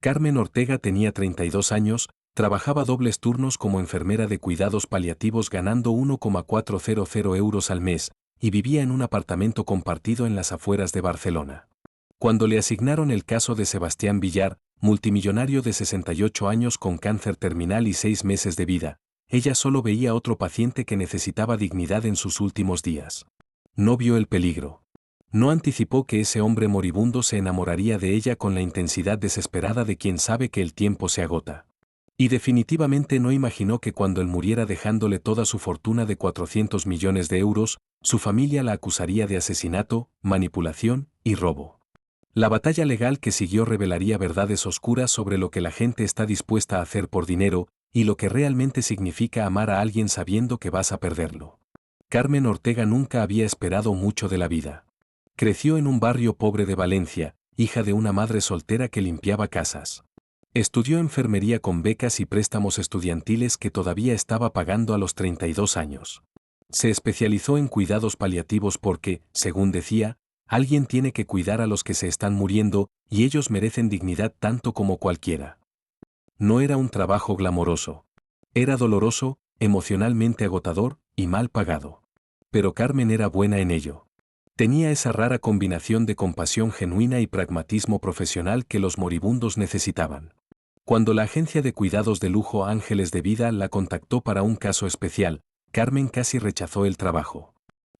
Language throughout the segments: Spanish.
Carmen Ortega tenía 32 años, trabajaba dobles turnos como enfermera de cuidados paliativos ganando 1,400 euros al mes, y vivía en un apartamento compartido en las afueras de Barcelona. Cuando le asignaron el caso de Sebastián Villar, multimillonario de 68 años con cáncer terminal y 6 meses de vida, ella solo veía otro paciente que necesitaba dignidad en sus últimos días. No vio el peligro. No anticipó que ese hombre moribundo se enamoraría de ella con la intensidad desesperada de quien sabe que el tiempo se agota. Y definitivamente no imaginó que cuando él muriera dejándole toda su fortuna de 400 millones de euros, su familia la acusaría de asesinato, manipulación y robo. La batalla legal que siguió revelaría verdades oscuras sobre lo que la gente está dispuesta a hacer por dinero y lo que realmente significa amar a alguien sabiendo que vas a perderlo. Carmen Ortega nunca había esperado mucho de la vida. Creció en un barrio pobre de Valencia, hija de una madre soltera que limpiaba casas. Estudió enfermería con becas y préstamos estudiantiles que todavía estaba pagando a los 32 años. Se especializó en cuidados paliativos porque, según decía, alguien tiene que cuidar a los que se están muriendo y ellos merecen dignidad tanto como cualquiera. No era un trabajo glamoroso. Era doloroso, emocionalmente agotador y mal pagado. Pero Carmen era buena en ello. Tenía esa rara combinación de compasión genuina y pragmatismo profesional que los moribundos necesitaban. Cuando la agencia de cuidados de lujo Ángeles de Vida la contactó para un caso especial, Carmen casi rechazó el trabajo.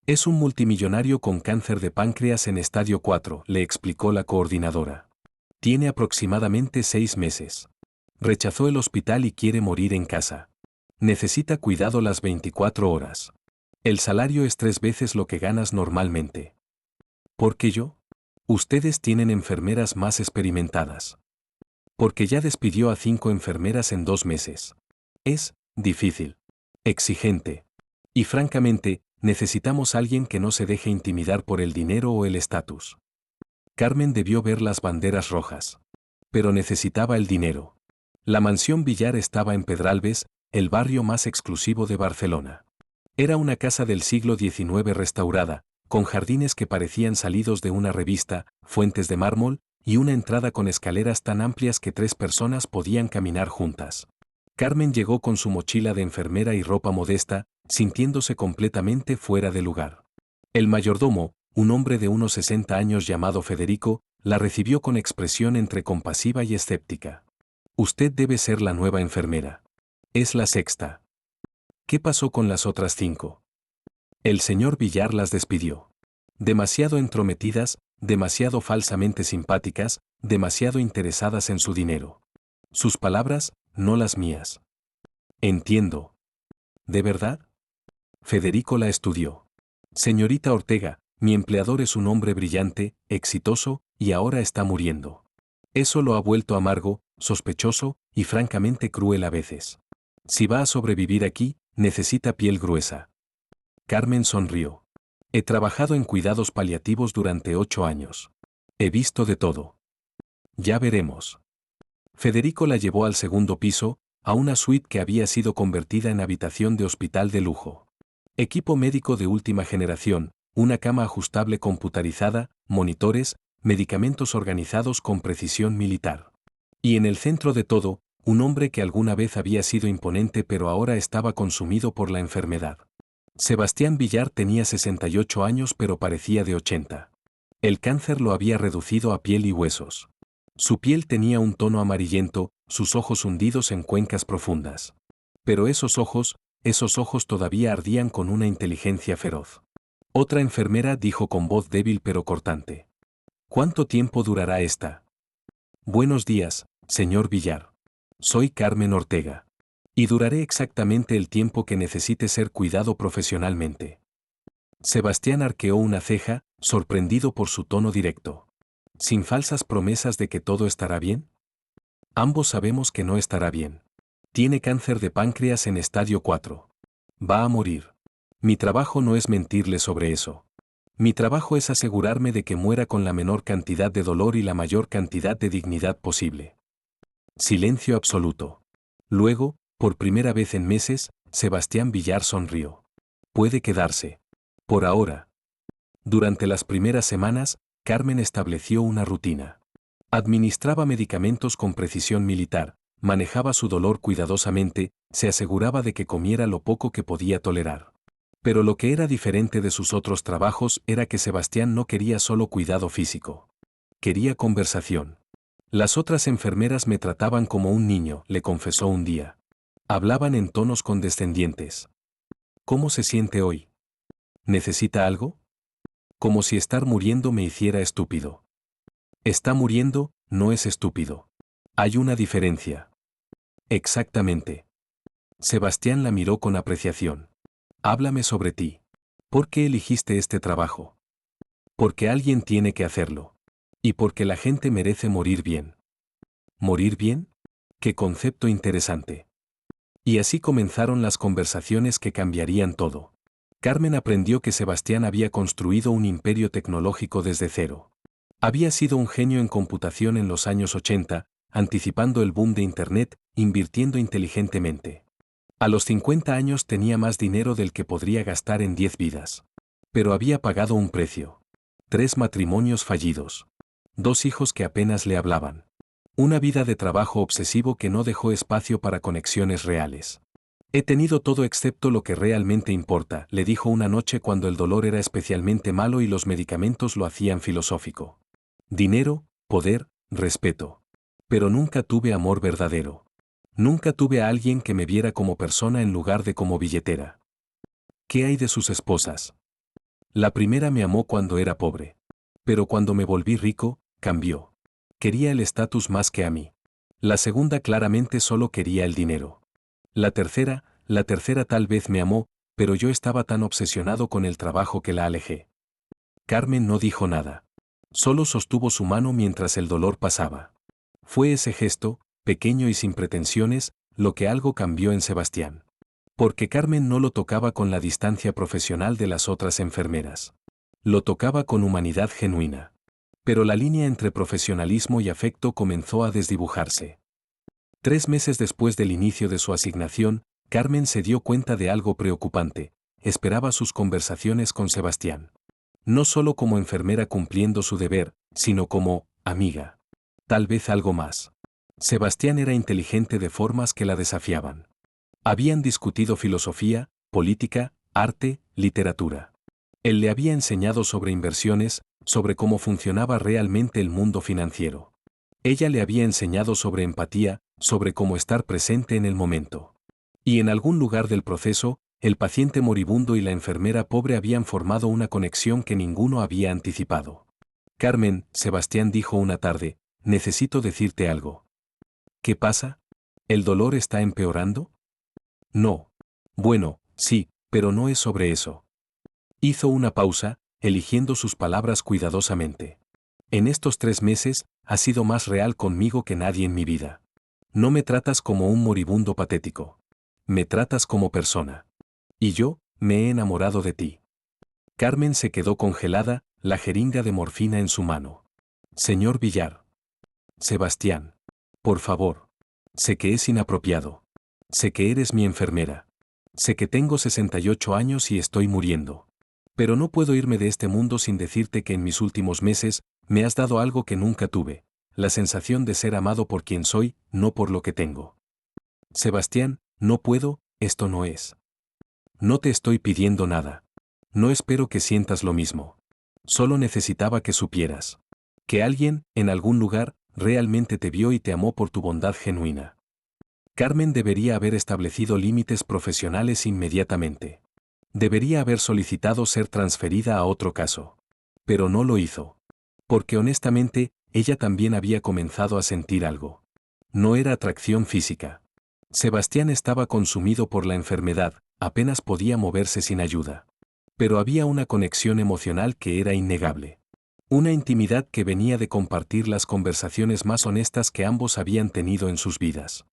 Es un multimillonario con cáncer de páncreas en estadio 4, le explicó la coordinadora. Tiene aproximadamente 6 meses. Rechazó el hospital y quiere morir en casa. Necesita cuidado las 24 horas. El salario es 3 veces lo que ganas normalmente. ¿Por qué yo? Ustedes tienen enfermeras más experimentadas. Porque ya despidió a 5 enfermeras en 2 meses. Es difícil, exigente. Y francamente, necesitamos alguien que no se deje intimidar por el dinero o el estatus. Carmen debió ver las banderas rojas. Pero necesitaba el dinero. La mansión Villar estaba en Pedralbes, el barrio más exclusivo de Barcelona. Era una casa del siglo XIX restaurada, con jardines que parecían salidos de una revista, fuentes de mármol, y una entrada con escaleras tan amplias que 3 personas podían caminar juntas. Carmen llegó con su mochila de enfermera y ropa modesta, sintiéndose completamente fuera de lugar. El mayordomo, un hombre de unos 60 años llamado Federico, la recibió con expresión entre compasiva y escéptica. Usted debe ser la nueva enfermera. Es la sexta. ¿Qué pasó con las otras 5? El señor Villar las despidió. Demasiado entrometidas, demasiado falsamente simpáticas, demasiado interesadas en su dinero. Sus palabras, no las mías. Entiendo. ¿De verdad? Federico la estudió. Señorita Ortega, mi empleador es un hombre brillante, exitoso, y ahora está muriendo. Eso lo ha vuelto amargo, sospechoso, y francamente cruel a veces. Si va a sobrevivir aquí, necesita piel gruesa. Carmen sonrió. He trabajado en cuidados paliativos durante 8 años. He visto de todo. Ya veremos. Federico la llevó al segundo piso, a una suite que había sido convertida en habitación de hospital de lujo. Equipo médico de última generación, una cama ajustable computarizada, monitores, medicamentos organizados con precisión militar. Y en el centro de todo, un hombre que alguna vez había sido imponente pero ahora estaba consumido por la enfermedad. Sebastián Villar tenía 68 años pero parecía de 80. El cáncer lo había reducido a piel y huesos. Su piel tenía un tono amarillento, sus ojos hundidos en cuencas profundas. Pero esos ojos todavía ardían con una inteligencia feroz. Otra enfermera dijo con voz débil pero cortante. ¿Cuánto tiempo durará esta? Buenos días, señor Villar. Soy Carmen Ortega. Y duraré exactamente el tiempo que necesite ser cuidado profesionalmente. Sebastián arqueó una ceja, sorprendido por su tono directo. ¿Sin falsas promesas de que todo estará bien? Ambos sabemos que no estará bien. Tiene cáncer de páncreas en estadio 4. Va a morir. Mi trabajo no es mentirle sobre eso. Mi trabajo es asegurarme de que muera con la menor cantidad de dolor y la mayor cantidad de dignidad posible. Silencio absoluto. Luego, por primera vez en meses, Sebastián Villar sonrió. Puede quedarse. Por ahora. Durante las primeras semanas, Carmen estableció una rutina. Administraba medicamentos con precisión militar, manejaba su dolor cuidadosamente, se aseguraba de que comiera lo poco que podía tolerar. Pero lo que era diferente de sus otros trabajos era que Sebastián no quería solo cuidado físico. Quería conversación. Las otras enfermeras me trataban como un niño, le confesó un día. Hablaban en tonos condescendientes. ¿Cómo se siente hoy? ¿Necesita algo? Como si estar muriendo me hiciera estúpido. Está muriendo, no es estúpido. Hay una diferencia. Exactamente. Sebastián la miró con apreciación. Háblame sobre ti. ¿Por qué elegiste este trabajo? Porque alguien tiene que hacerlo. Y porque la gente merece morir bien. ¿Morir bien? Qué concepto interesante. Y así comenzaron las conversaciones que cambiarían todo. Carmen aprendió que Sebastián había construido un imperio tecnológico desde cero. Había sido un genio en computación en los años 80, anticipando el boom de Internet, invirtiendo inteligentemente. A los 50 años tenía más dinero del que podría gastar en 10 vidas. Pero había pagado un precio. 3 matrimonios fallidos. 2 hijos que apenas le hablaban. Una vida de trabajo obsesivo que no dejó espacio para conexiones reales. He tenido todo excepto lo que realmente importa, le dijo una noche cuando el dolor era especialmente malo y los medicamentos lo hacían filosófico. Dinero, poder, respeto. Pero nunca tuve amor verdadero. Nunca tuve a alguien que me viera como persona en lugar de como billetera. ¿Qué hay de sus esposas? La primera me amó cuando era pobre. Pero cuando me volví rico, cambió. Quería el estatus más que a mí. La segunda claramente solo quería el dinero. La tercera tal vez me amó, pero yo estaba tan obsesionado con el trabajo que la alejé. Carmen no dijo nada. Solo sostuvo su mano mientras el dolor pasaba. Fue ese gesto, pequeño y sin pretensiones, lo que algo cambió en Sebastián. Porque Carmen no lo tocaba con la distancia profesional de las otras enfermeras. Lo tocaba con humanidad genuina. Pero la línea entre profesionalismo y afecto comenzó a desdibujarse. 3 meses después del inicio de su asignación, Carmen se dio cuenta de algo preocupante. Esperaba sus conversaciones con Sebastián. No solo como enfermera cumpliendo su deber, sino como amiga. Tal vez algo más. Sebastián era inteligente de formas que la desafiaban. Habían discutido filosofía, política, arte, literatura. Él le había enseñado sobre inversiones, sobre cómo funcionaba realmente el mundo financiero. Ella le había enseñado sobre empatía, sobre cómo estar presente en el momento. Y en algún lugar del proceso, el paciente moribundo y la enfermera pobre habían formado una conexión que ninguno había anticipado. Carmen, Sebastián dijo una tarde, necesito decirte algo. ¿Qué pasa? ¿El dolor está empeorando? No. Bueno, sí, pero no es sobre eso. Hizo una pausa, eligiendo sus palabras cuidadosamente. En estos 3 meses, has sido más real conmigo que nadie en mi vida. No me tratas como un moribundo patético. Me tratas como persona. Y yo, me he enamorado de ti. Carmen se quedó congelada, la jeringa de morfina en su mano. Señor Villar. Sebastián. Por favor. Sé que es inapropiado. Sé que eres mi enfermera. Sé que tengo 68 años y estoy muriendo. Pero no puedo irme de este mundo sin decirte que en mis últimos meses, me has dado algo que nunca tuve, la sensación de ser amado por quien soy, no por lo que tengo. Sebastián, no puedo, esto no es. No te estoy pidiendo nada. No espero que sientas lo mismo. Solo necesitaba que supieras. Que alguien, en algún lugar, realmente te vio y te amó por tu bondad genuina. Carmen debería haber establecido límites profesionales inmediatamente. Debería haber solicitado ser transferida a otro caso. Pero no lo hizo. Porque honestamente, ella también había comenzado a sentir algo. No era atracción física. Sebastián estaba consumido por la enfermedad, apenas podía moverse sin ayuda. Pero había una conexión emocional que era innegable. Una intimidad que venía de compartir las conversaciones más honestas que ambos habían tenido en sus vidas.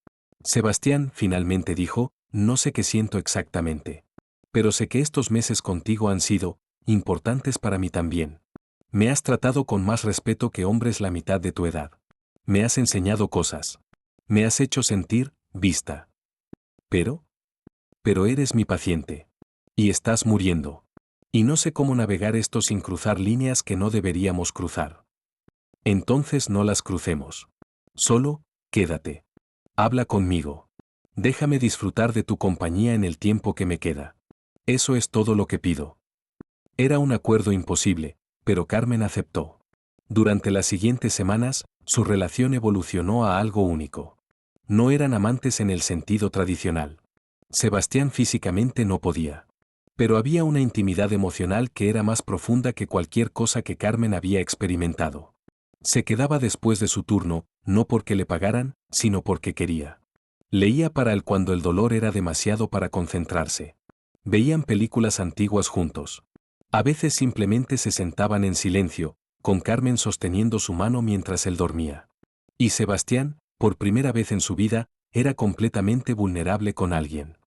Sebastián, finalmente dijo, no sé qué siento exactamente. Pero sé que estos meses contigo han sido importantes para mí también. Me has tratado con más respeto que hombres la mitad de tu edad. Me has enseñado cosas. Me has hecho sentir vista. Pero eres mi paciente. Y estás muriendo. Y no sé cómo navegar esto sin cruzar líneas que no deberíamos cruzar. Entonces no las crucemos. Solo, quédate. Habla conmigo. Déjame disfrutar de tu compañía en el tiempo que me queda. Eso es todo lo que pido. Era un acuerdo imposible, pero Carmen aceptó. Durante las siguientes semanas, su relación evolucionó a algo único. No eran amantes en el sentido tradicional. Sebastián físicamente no podía. Pero había una intimidad emocional que era más profunda que cualquier cosa que Carmen había experimentado. Se quedaba después de su turno, no porque le pagaran, sino porque quería. Leía para él cuando el dolor era demasiado para concentrarse. Veían películas antiguas juntos. A veces simplemente se sentaban en silencio, con Carmen sosteniendo su mano mientras él dormía. Y Sebastián, por primera vez en su vida, era completamente vulnerable con alguien.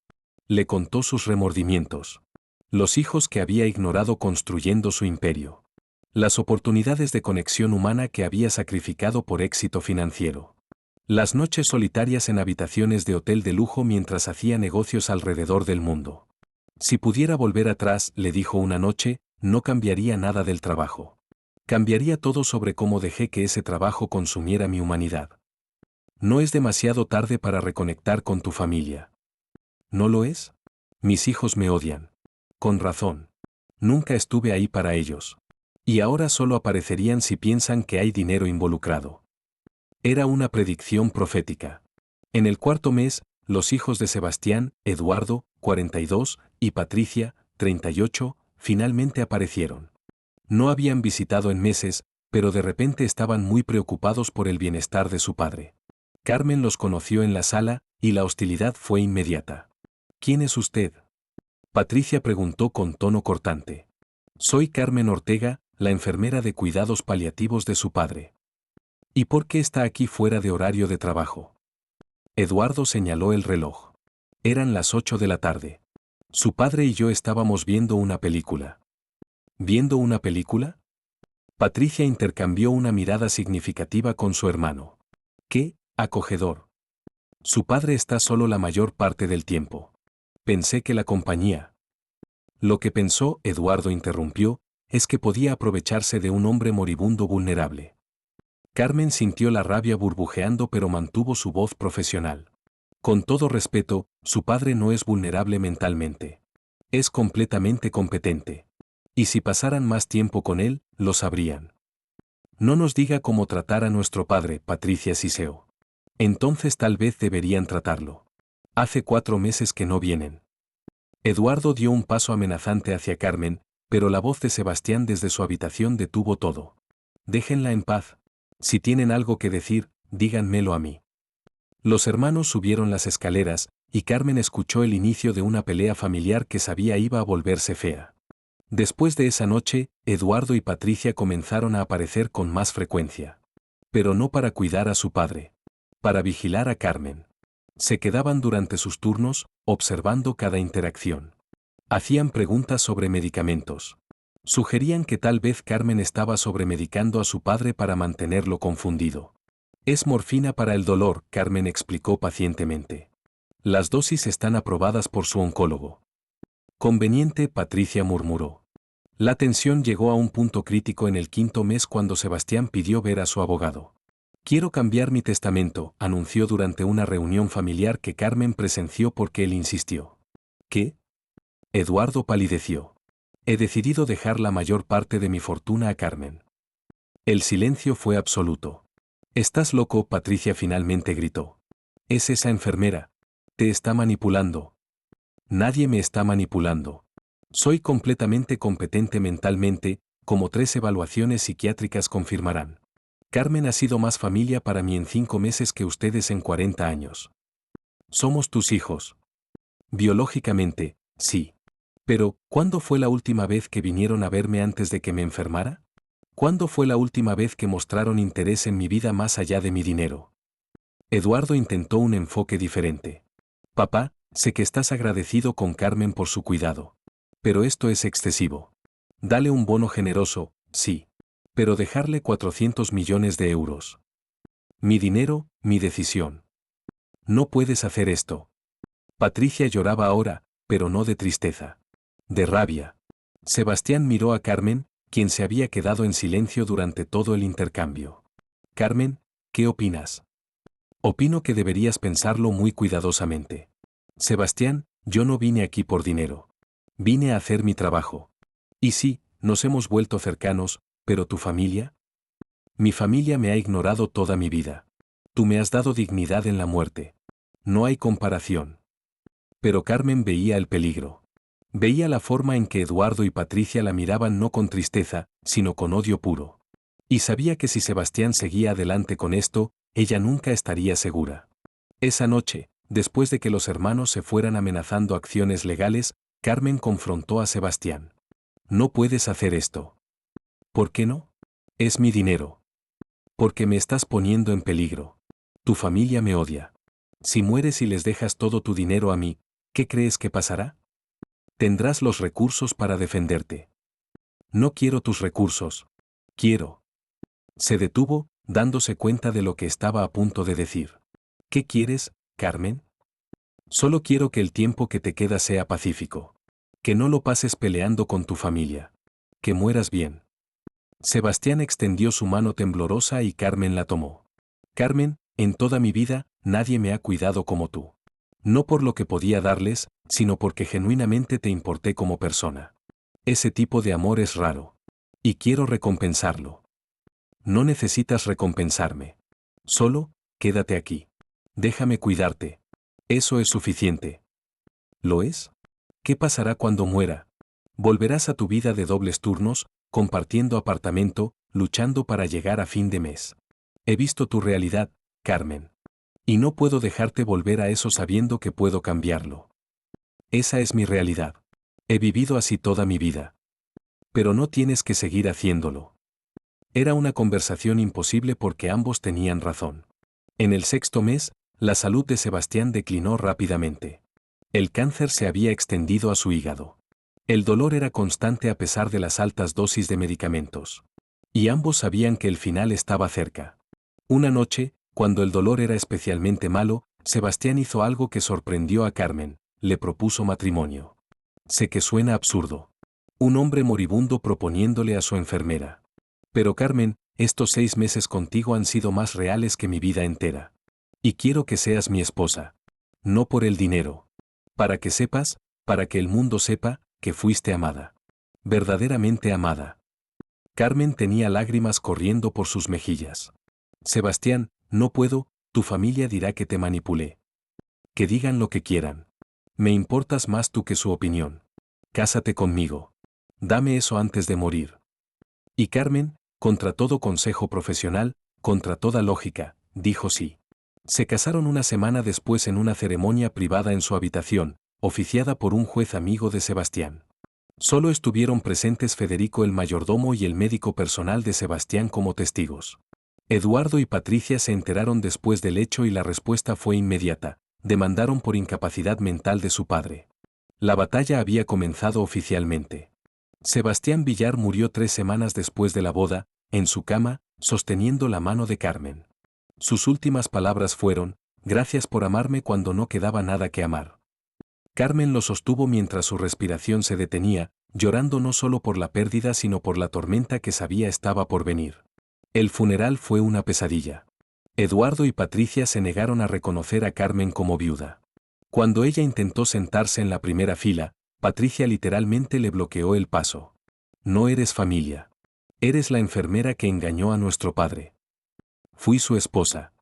Le contó sus remordimientos. Los hijos que había ignorado construyendo su imperio. Las oportunidades de conexión humana que había sacrificado por éxito financiero. Las noches solitarias en habitaciones de hotel de lujo mientras hacía negocios alrededor del mundo. Si pudiera volver atrás, le dijo una noche, no cambiaría nada del trabajo. Cambiaría todo sobre cómo dejé que ese trabajo consumiera mi humanidad. No es demasiado tarde para reconectar con tu familia. ¿No lo es? Mis hijos me odian. Con razón. Nunca estuve ahí para ellos. Y ahora solo aparecerían si piensan que hay dinero involucrado. Era una predicción profética. En el cuarto mes, los hijos de Sebastián, Eduardo, 42, y Patricia, 38, finalmente aparecieron. No habían visitado en meses, pero de repente estaban muy preocupados por el bienestar de su padre. Carmen los conoció en la sala, y la hostilidad fue inmediata. ¿Quién es usted? Patricia preguntó con tono cortante. Soy Carmen Ortega, la enfermera de cuidados paliativos de su padre. ¿Y por qué está aquí fuera de horario de trabajo? Eduardo señaló el reloj. Eran las 8 de la tarde. Su padre y yo estábamos viendo una película. ¿Viendo una película? Patricia intercambió una mirada significativa con su hermano. ¡Qué acogedor! Su padre está solo la mayor parte del tiempo. Pensé que la compañía. Lo que pensó, Eduardo interrumpió, es que podía aprovecharse de un hombre moribundo vulnerable. Carmen sintió la rabia burbujeando pero mantuvo su voz profesional. Con todo respeto, su padre no es vulnerable mentalmente. Es completamente competente. Y si pasaran más tiempo con él, lo sabrían. No nos diga cómo tratar a nuestro padre, Patricia Siseo. Entonces tal vez deberían tratarlo. Hace 4 meses que no vienen. Eduardo dio un paso amenazante hacia Carmen, pero la voz de Sebastián desde su habitación detuvo todo. Déjenla en paz. Si tienen algo que decir, díganmelo a mí. Los hermanos subieron las escaleras, y Carmen escuchó el inicio de una pelea familiar que sabía iba a volverse fea. Después de esa noche, Eduardo y Patricia comenzaron a aparecer con más frecuencia. Pero no para cuidar a su padre. Para vigilar a Carmen. Se quedaban durante sus turnos, observando cada interacción. Hacían preguntas sobre medicamentos. Sugerían que tal vez Carmen estaba sobremedicando a su padre para mantenerlo confundido. Es morfina para el dolor, Carmen explicó pacientemente. Las dosis están aprobadas por su oncólogo. Conveniente, Patricia murmuró. La tensión llegó a un punto crítico en el 5.º mes cuando Sebastián pidió ver a su abogado. Quiero cambiar mi testamento, anunció durante una reunión familiar que Carmen presenció porque él insistió. ¿Qué? Eduardo palideció. He decidido dejar la mayor parte de mi fortuna a Carmen. El silencio fue absoluto. ¿Estás loco?, Patricia finalmente gritó. Es esa enfermera. Te está manipulando. Nadie me está manipulando. Soy completamente competente mentalmente, como 3 evaluaciones psiquiátricas confirmarán. Carmen ha sido más familia para mí en 5 meses que ustedes en 40 años. Somos tus hijos. Biológicamente, sí. Pero, ¿cuándo fue la última vez que vinieron a verme antes de que me enfermara? ¿Cuándo fue la última vez que mostraron interés en mi vida más allá de mi dinero? Eduardo intentó un enfoque diferente. Papá, sé que estás agradecido con Carmen por su cuidado. Pero esto es excesivo. Dale un bono generoso, sí. Pero dejarle 400 millones de euros. Mi dinero, mi decisión. No puedes hacer esto. Patricia lloraba ahora, pero no de tristeza. De rabia. Sebastián miró a Carmen, quien se había quedado en silencio durante todo el intercambio. Carmen, ¿qué opinas? Opino que deberías pensarlo muy cuidadosamente. Sebastián, yo no vine aquí por dinero. Vine a hacer mi trabajo. Y sí, nos hemos vuelto cercanos, pero ¿tu familia? Mi familia me ha ignorado toda mi vida. Tú me has dado dignidad en la muerte. No hay comparación. Pero Carmen veía el peligro. Veía la forma en que Eduardo y Patricia la miraban no con tristeza, sino con odio puro. Y sabía que si Sebastián seguía adelante con esto, ella nunca estaría segura. Esa noche, después de que los hermanos se fueran amenazando acciones legales, Carmen confrontó a Sebastián. No puedes hacer esto. ¿Por qué no? Es mi dinero. Porque me estás poniendo en peligro. Tu familia me odia. Si mueres y les dejas todo tu dinero a mí, ¿qué crees que pasará? Tendrás los recursos para defenderte. No quiero tus recursos. Quiero. Se detuvo, dándose cuenta de lo que estaba a punto de decir. ¿Qué quieres, Carmen? Solo quiero que el tiempo que te queda sea pacífico. Que no lo pases peleando con tu familia. Que mueras bien. Sebastián extendió su mano temblorosa y Carmen la tomó. Carmen, en toda mi vida, nadie me ha cuidado como tú. No por lo que podía darles, sino porque genuinamente te importé como persona. Ese tipo de amor es raro. Y quiero recompensarlo. No necesitas recompensarme. Solo, quédate aquí. Déjame cuidarte. Eso es suficiente. ¿Lo es? ¿Qué pasará cuando muera? Volverás a tu vida de dobles turnos, compartiendo apartamento, luchando para llegar a fin de mes. He visto tu realidad, Carmen. Y no puedo dejarte volver a eso sabiendo que puedo cambiarlo. Esa es mi realidad. He vivido así toda mi vida. Pero no tienes que seguir haciéndolo. Era una conversación imposible porque ambos tenían razón. En el sexto mes, la salud de Sebastián declinó rápidamente. El cáncer se había extendido a su hígado. El dolor era constante a pesar de las altas dosis de medicamentos. Y ambos sabían que el final estaba cerca. Una noche, cuando el dolor era especialmente malo, Sebastián hizo algo que sorprendió a Carmen, le propuso matrimonio. Sé que suena absurdo. Un hombre moribundo proponiéndole a su enfermera. Pero Carmen, estos 6 meses contigo han sido más reales que mi vida entera. Y quiero que seas mi esposa. No por el dinero. Para que sepas, para que el mundo sepa, que fuiste amada. Verdaderamente amada. Carmen tenía lágrimas corriendo por sus mejillas. Sebastián, no puedo, tu familia dirá que te manipulé. Que digan lo que quieran. Me importas más tú que su opinión. Cásate conmigo. Dame eso antes de morir. Y Carmen, contra todo consejo profesional, contra toda lógica, dijo sí. Se casaron una semana después en una ceremonia privada en su habitación, oficiada por un juez amigo de Sebastián. Solo estuvieron presentes Federico el mayordomo y el médico personal de Sebastián como testigos. Eduardo y Patricia se enteraron después del hecho y la respuesta fue inmediata: demandaron por incapacidad mental de su padre. La batalla había comenzado oficialmente. Sebastián Villar murió 3 semanas después de la boda, en su cama, sosteniendo la mano de Carmen. Sus últimas palabras fueron: gracias por amarme cuando no quedaba nada que amar. Carmen lo sostuvo mientras su respiración se detenía, llorando no solo por la pérdida sino por la tormenta que sabía estaba por venir. El funeral fue una pesadilla. Eduardo y Patricia se negaron a reconocer a Carmen como viuda. Cuando ella intentó sentarse en la primera fila, Patricia literalmente le bloqueó el paso. No eres familia. Eres la enfermera que engañó a nuestro padre. Fui su esposa.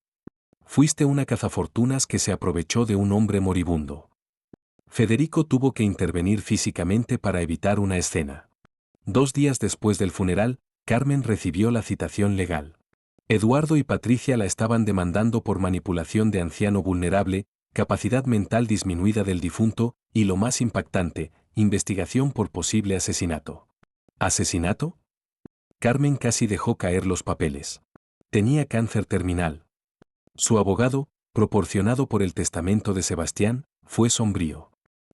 Fuiste una cazafortunas que se aprovechó de un hombre moribundo. Federico tuvo que intervenir físicamente para evitar una escena. 2 días después del funeral, Carmen recibió la citación legal. Eduardo y Patricia la estaban demandando por manipulación de anciano vulnerable, capacidad mental disminuida del difunto y, lo más impactante, investigación por posible asesinato. ¿Asesinato? Carmen casi dejó caer los papeles. Tenía cáncer terminal. Su abogado, proporcionado por el testamento de Sebastián, fue sombrío.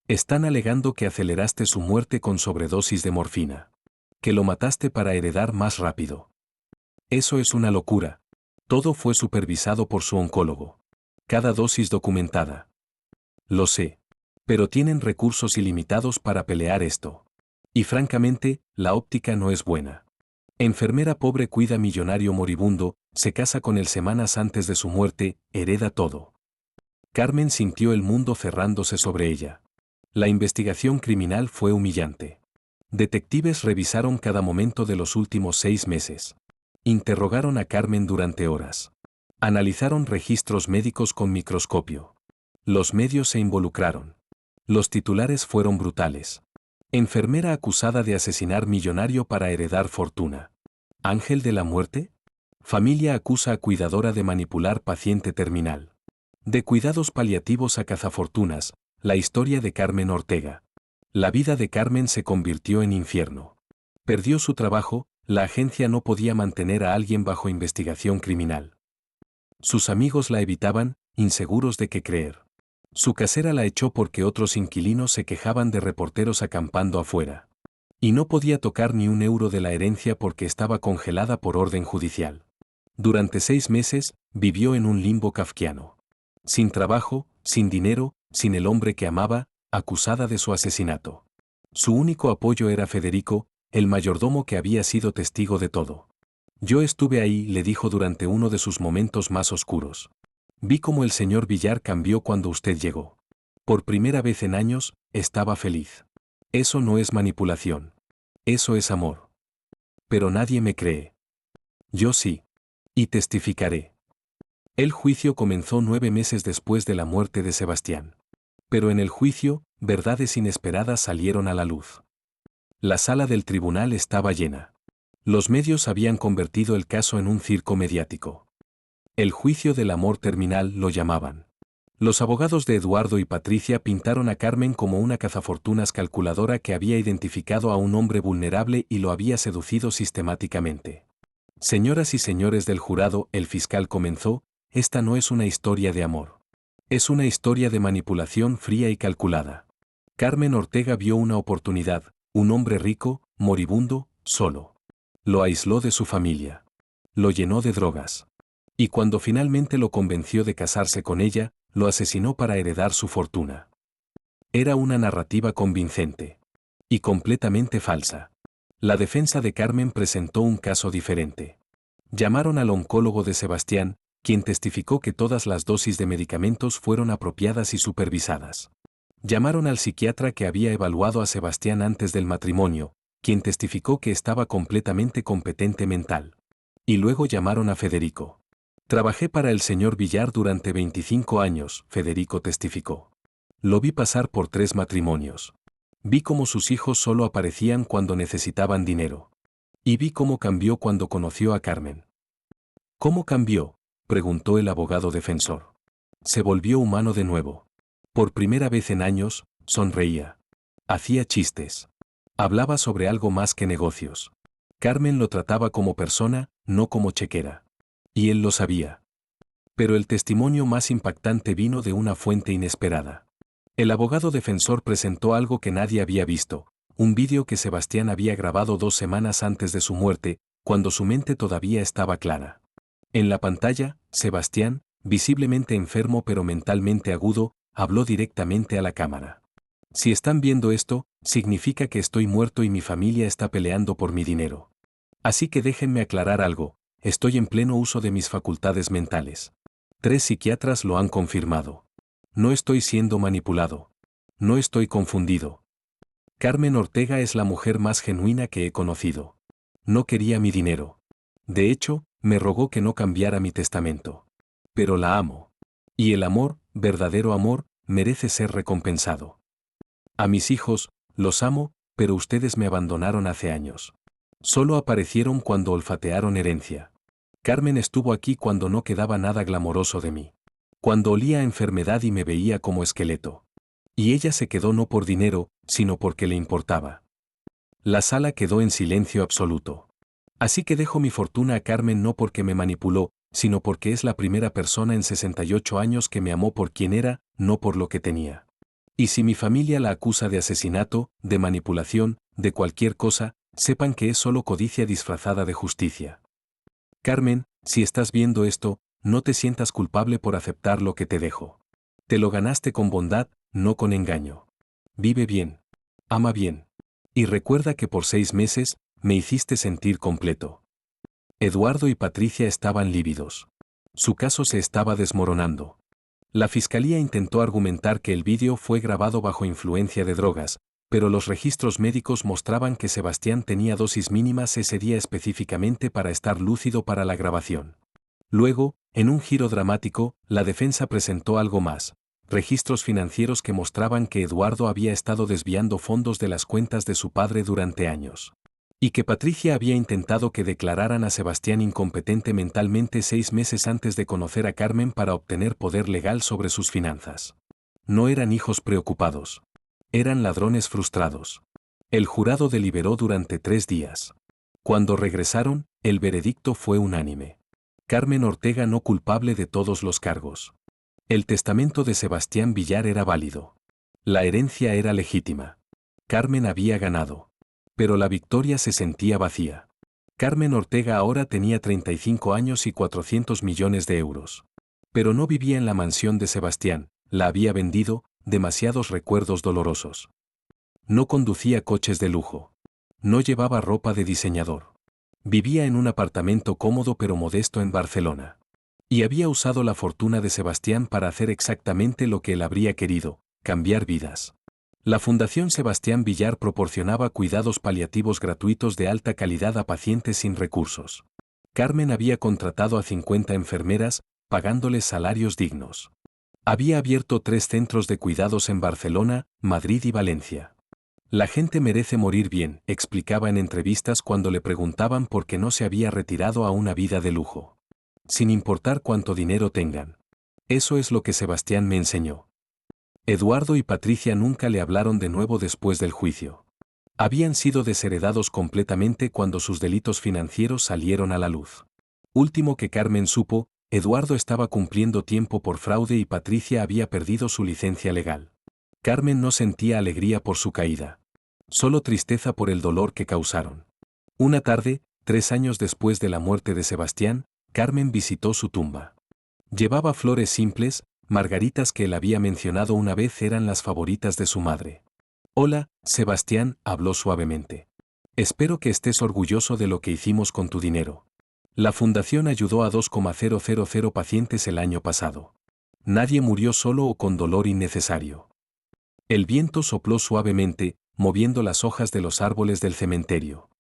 Están alegando que aceleraste su muerte con sobredosis de morfina. Que lo mataste para heredar más rápido. Eso es una locura. Todo fue supervisado por su oncólogo. Cada dosis documentada. Lo sé. Pero tienen recursos ilimitados para pelear esto. Y francamente, la óptica no es buena. Enfermera pobre cuida millonario moribundo, se casa con él semanas antes de su muerte, hereda todo. Carmen sintió el mundo cerrándose sobre ella. La investigación criminal fue humillante. Detectives revisaron cada momento de los últimos 6 meses. Interrogaron a Carmen durante horas. Analizaron registros médicos con microscopio. Los medios se involucraron. Los titulares fueron brutales. Enfermera acusada de asesinar millonario para heredar fortuna. ¿Ángel de la muerte? Familia acusa a cuidadora de manipular paciente terminal. De cuidados paliativos a cazafortunas, la historia de Carmen Ortega. La vida de Carmen se convirtió en infierno. Perdió su trabajo, la agencia no podía mantener a alguien bajo investigación criminal. Sus amigos la evitaban, inseguros de qué creer. Su casera la echó porque otros inquilinos se quejaban de reporteros acampando afuera. Y no podía tocar ni un euro de la herencia porque estaba congelada por orden judicial. Durante 6 meses, vivió en un limbo kafkiano. Sin trabajo, sin dinero, sin el hombre que amaba, acusada de su asesinato. Su único apoyo era Federico, el mayordomo que había sido testigo de todo. Yo estuve ahí, le dijo durante uno de sus momentos más oscuros. Vi cómo el señor Villar cambió cuando usted llegó. Por primera vez en años, estaba feliz. Eso no es manipulación. Eso es amor. Pero nadie me cree. Yo sí. Y testificaré. El juicio comenzó 9 meses después de la muerte de Sebastián. Pero en el juicio, verdades inesperadas salieron a la luz. La sala del tribunal estaba llena. Los medios habían convertido el caso en un circo mediático. El juicio del amor terminal lo llamaban. Los abogados de Eduardo y Patricia pintaron a Carmen como una cazafortunas calculadora que había identificado a un hombre vulnerable y lo había seducido sistemáticamente. Señoras y señores del jurado, el fiscal comenzó, esta no es una historia de amor. Es una historia de manipulación fría y calculada. Carmen Ortega vio una oportunidad, un hombre rico, moribundo, solo. Lo aisló de su familia. Lo llenó de drogas. Y cuando finalmente lo convenció de casarse con ella, lo asesinó para heredar su fortuna. Era una narrativa convincente. Y completamente falsa. La defensa de Carmen presentó un caso diferente. Llamaron al oncólogo de Sebastián, quien testificó que todas las dosis de medicamentos fueron apropiadas y supervisadas. Llamaron al psiquiatra que había evaluado a Sebastián antes del matrimonio, quien testificó que estaba completamente competente mental. Y luego llamaron a Federico. Trabajé para el señor Villar durante 25 años, Federico testificó. Lo vi pasar por 3 matrimonios. Vi cómo sus hijos solo aparecían cuando necesitaban dinero. Y vi cómo cambió cuando conoció a Carmen. ¿Cómo cambió?, preguntó el abogado defensor. Se volvió humano de nuevo. Por primera vez en años, sonreía. Hacía chistes. Hablaba sobre algo más que negocios. Carmen lo trataba como persona, no como chequera. Y él lo sabía. Pero el testimonio más impactante vino de una fuente inesperada. El abogado defensor presentó algo que nadie había visto, un vídeo que Sebastián había grabado 2 semanas antes de su muerte, cuando su mente todavía estaba clara. En la pantalla, Sebastián, visiblemente enfermo pero mentalmente agudo, habló directamente a la cámara. Si están viendo esto, significa que estoy muerto y mi familia está peleando por mi dinero. Así que déjenme aclarar algo, estoy en pleno uso de mis facultades mentales. 3 psiquiatras lo han confirmado. No estoy siendo manipulado. No estoy confundido. Carmen Ortega es la mujer más genuina que he conocido. No quería mi dinero. De hecho, me rogó que no cambiara mi testamento. Pero la amo. Y el amor, verdadero amor, merece ser recompensado. A mis hijos, los amo, pero ustedes me abandonaron hace años. Solo aparecieron cuando olfatearon herencia. Carmen estuvo aquí cuando no quedaba nada glamoroso de mí. Cuando olía a enfermedad y me veía como esqueleto. Y ella se quedó no por dinero, sino porque le importaba. La sala quedó en silencio absoluto. Así que dejo mi fortuna a Carmen no porque me manipuló, sino porque es la primera persona en 68 años que me amó por quien era, no por lo que tenía. Y si mi familia la acusa de asesinato, de manipulación, de cualquier cosa, sepan que es solo codicia disfrazada de justicia. Carmen, si estás viendo esto, no te sientas culpable por aceptar lo que te dejo. Te lo ganaste con bondad, no con engaño. Vive bien. Ama bien. Y recuerda que por 6 meses, me hiciste sentir completo. Eduardo y Patricia estaban lívidos. Su caso se estaba desmoronando. La fiscalía intentó argumentar que el vídeo fue grabado bajo influencia de drogas, pero los registros médicos mostraban que Sebastián tenía dosis mínimas ese día específicamente para estar lúcido para la grabación. Luego, en un giro dramático, la defensa presentó algo más: registros financieros que mostraban que Eduardo había estado desviando fondos de las cuentas de su padre durante años. Y que Patricia había intentado que declararan a Sebastián incompetente mentalmente 6 meses antes de conocer a Carmen para obtener poder legal sobre sus finanzas. No eran hijos preocupados. Eran ladrones frustrados. El jurado deliberó durante 3 días. Cuando regresaron, el veredicto fue unánime. Carmen Ortega no culpable de todos los cargos. El testamento de Sebastián Villar era válido. La herencia era legítima. Carmen había ganado. Pero la victoria se sentía vacía. Carmen Ortega ahora tenía 35 años y 400 millones de euros. Pero no vivía en la mansión de Sebastián, la había vendido, demasiados recuerdos dolorosos. No conducía coches de lujo. No llevaba ropa de diseñador. Vivía en un apartamento cómodo pero modesto en Barcelona. Y había usado la fortuna de Sebastián para hacer exactamente lo que él habría querido: cambiar vidas. La Fundación Sebastián Villar proporcionaba cuidados paliativos gratuitos de alta calidad a pacientes sin recursos. Carmen había contratado a 50 enfermeras, pagándoles salarios dignos. Había abierto 3 centros de cuidados en Barcelona, Madrid y Valencia. La gente merece morir bien, explicaba en entrevistas cuando le preguntaban por qué no se había retirado a una vida de lujo. Sin importar cuánto dinero tengan. Eso es lo que Sebastián me enseñó. Eduardo y Patricia nunca le hablaron de nuevo después del juicio. Habían sido desheredados completamente cuando sus delitos financieros salieron a la luz. Último que Carmen supo, Eduardo estaba cumpliendo tiempo por fraude y Patricia había perdido su licencia legal. Carmen no sentía alegría por su caída. Solo tristeza por el dolor que causaron. Una tarde, 3 años después de la muerte de Sebastián, Carmen visitó su tumba. Llevaba flores simples, margaritas que él había mencionado una vez eran las favoritas de su madre. Hola, Sebastián, habló suavemente. Espero que estés orgulloso de lo que hicimos con tu dinero. La fundación ayudó a 2,000 pacientes el año pasado. Nadie murió solo o con dolor innecesario. El viento sopló suavemente, moviendo las hojas de los árboles del cementerio.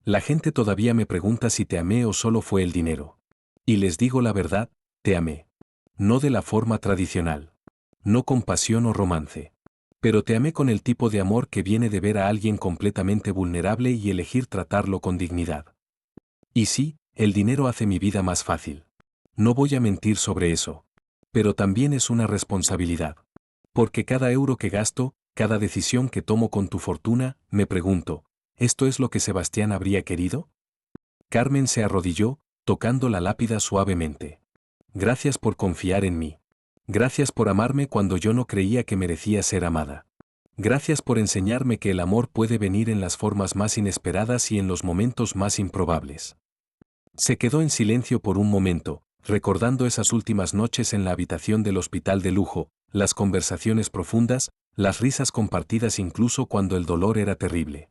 La gente todavía me pregunta si te amé o solo fue el dinero. Y les digo la verdad, te amé. No de la forma tradicional. No con pasión o romance. Pero te amé con el tipo de amor que viene de ver a alguien completamente vulnerable y elegir tratarlo con dignidad. Y sí, el dinero hace mi vida más fácil. No voy a mentir sobre eso. Pero también es una responsabilidad. Porque cada euro que gasto, cada decisión que tomo con tu fortuna, me pregunto, ¿esto es lo que Sebastián habría querido? Carmen se arrodilló, tocando la lápida suavemente. Gracias por confiar en mí. Gracias por amarme cuando yo no creía que merecía ser amada. Gracias por enseñarme que el amor puede venir en las formas más inesperadas y en los momentos más improbables. Se quedó en silencio por un momento, recordando esas últimas noches en la habitación del hospital de lujo, las conversaciones profundas, las risas compartidas incluso cuando el dolor era terrible.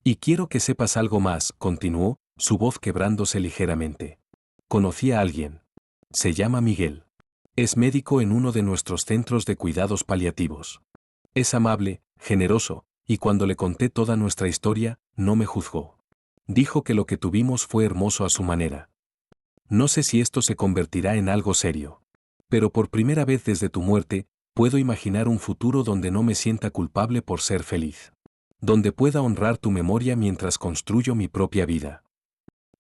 Y quiero que sepas algo más, continuó, su voz quebrándose ligeramente. Conocí a alguien. Se llama Miguel. Es médico en uno de nuestros centros de cuidados paliativos. Es amable, generoso, y cuando le conté toda nuestra historia, no me juzgó. Dijo que lo que tuvimos fue hermoso a su manera. No sé si esto se convertirá en algo serio. Pero por primera vez desde tu muerte, puedo imaginar un futuro donde no me sienta culpable por ser feliz. Donde pueda honrar tu memoria mientras construyo mi propia vida.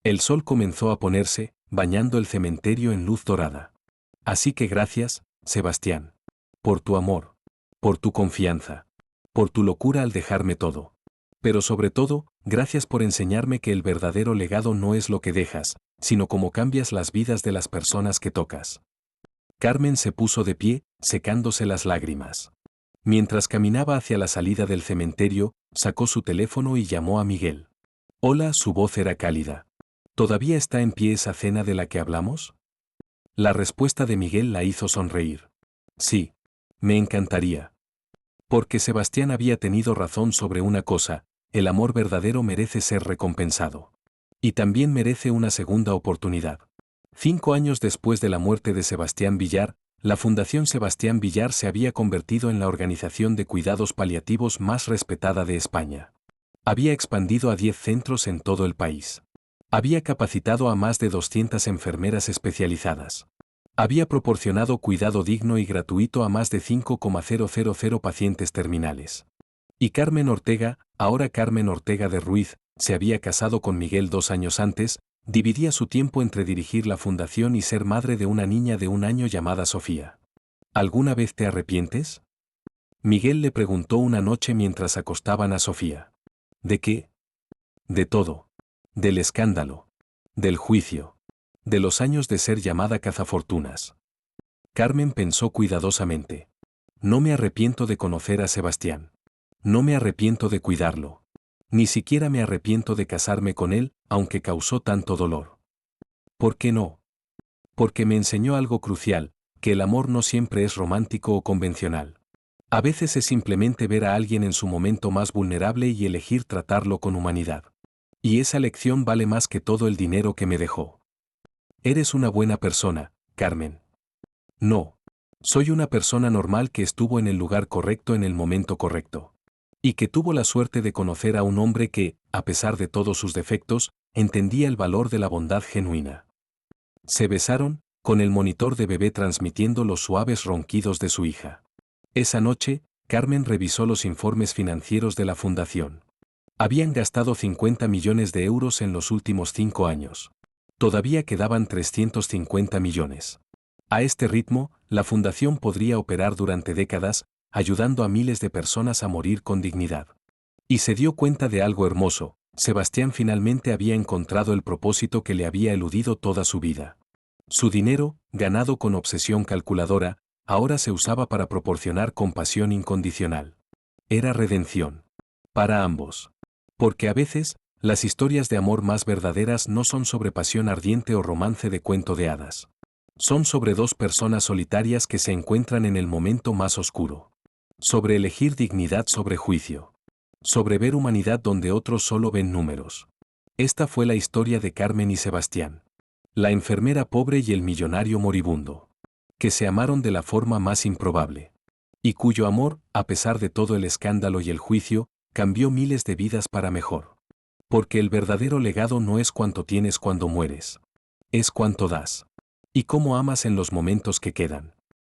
El sol comenzó a ponerse, bañando el cementerio en luz dorada. Así que gracias, Sebastián. Por tu amor. Por tu confianza. Por tu locura al dejarme todo. Pero sobre todo, gracias por enseñarme que el verdadero legado no es lo que dejas, sino cómo cambias las vidas de las personas que tocas. Carmen se puso de pie, secándose las lágrimas. Mientras caminaba hacia la salida del cementerio, sacó su teléfono y llamó a Miguel. Hola, su voz era cálida. ¿Todavía está en pie esa cena de la que hablamos? La respuesta de Miguel la hizo sonreír. Sí. Me encantaría. Porque Sebastián había tenido razón sobre una cosa, el amor verdadero merece ser recompensado. Y también merece una segunda oportunidad. 5 años después de la muerte de Sebastián Villar, la Fundación Sebastián Villar se había convertido en la organización de cuidados paliativos más respetada de España. Había expandido a 10 centros en todo el país. Había capacitado a más de 200 enfermeras especializadas. Había proporcionado cuidado digno y gratuito a más de 5,000 pacientes terminales. Y Carmen Ortega, ahora Carmen Ortega de Ruiz, se había casado con Miguel 2 años antes, dividía su tiempo entre dirigir la fundación y ser madre de una niña de 1 año llamada Sofía. ¿Alguna vez te arrepientes? Miguel le preguntó una noche mientras acostaban a Sofía. ¿De qué? De todo. Del escándalo. Del juicio. De los años de ser llamada cazafortunas. Carmen pensó cuidadosamente. No me arrepiento de conocer a Sebastián. No me arrepiento de cuidarlo. Ni siquiera me arrepiento de casarme con él, aunque causó tanto dolor. ¿Por qué no? Porque me enseñó algo crucial, que el amor no siempre es romántico o convencional. A veces es simplemente ver a alguien en su momento más vulnerable y elegir tratarlo con humanidad. Y esa lección vale más que todo el dinero que me dejó. Eres una buena persona, Carmen. No. Soy una persona normal que estuvo en el lugar correcto en el momento correcto. Y que tuvo la suerte de conocer a un hombre que, a pesar de todos sus defectos, entendía el valor de la bondad genuina. Se besaron, con el monitor de bebé transmitiendo los suaves ronquidos de su hija. Esa noche, Carmen revisó los informes financieros de la fundación. Habían gastado 50 millones de euros en los últimos 5 años. Todavía quedaban 350 millones. A este ritmo, la fundación podría operar durante décadas, ayudando a miles de personas a morir con dignidad. Y se dio cuenta de algo hermoso: Sebastián finalmente había encontrado el propósito que le había eludido toda su vida. Su dinero, ganado con obsesión calculadora, ahora se usaba para proporcionar compasión incondicional. Era redención. Para ambos. Porque a veces, las historias de amor más verdaderas no son sobre pasión ardiente o romance de cuento de hadas. Son sobre dos personas solitarias que se encuentran en el momento más oscuro. Sobre elegir dignidad sobre juicio. Sobre ver humanidad donde otros solo ven números. Esta fue la historia de Carmen y Sebastián. La enfermera pobre y el millonario moribundo. Que se amaron de la forma más improbable. Y cuyo amor, a pesar de todo el escándalo y el juicio, cambió miles de vidas para mejor. Porque el verdadero legado no es cuánto tienes cuando mueres. Es cuánto das. Y cómo amas en los momentos que quedan.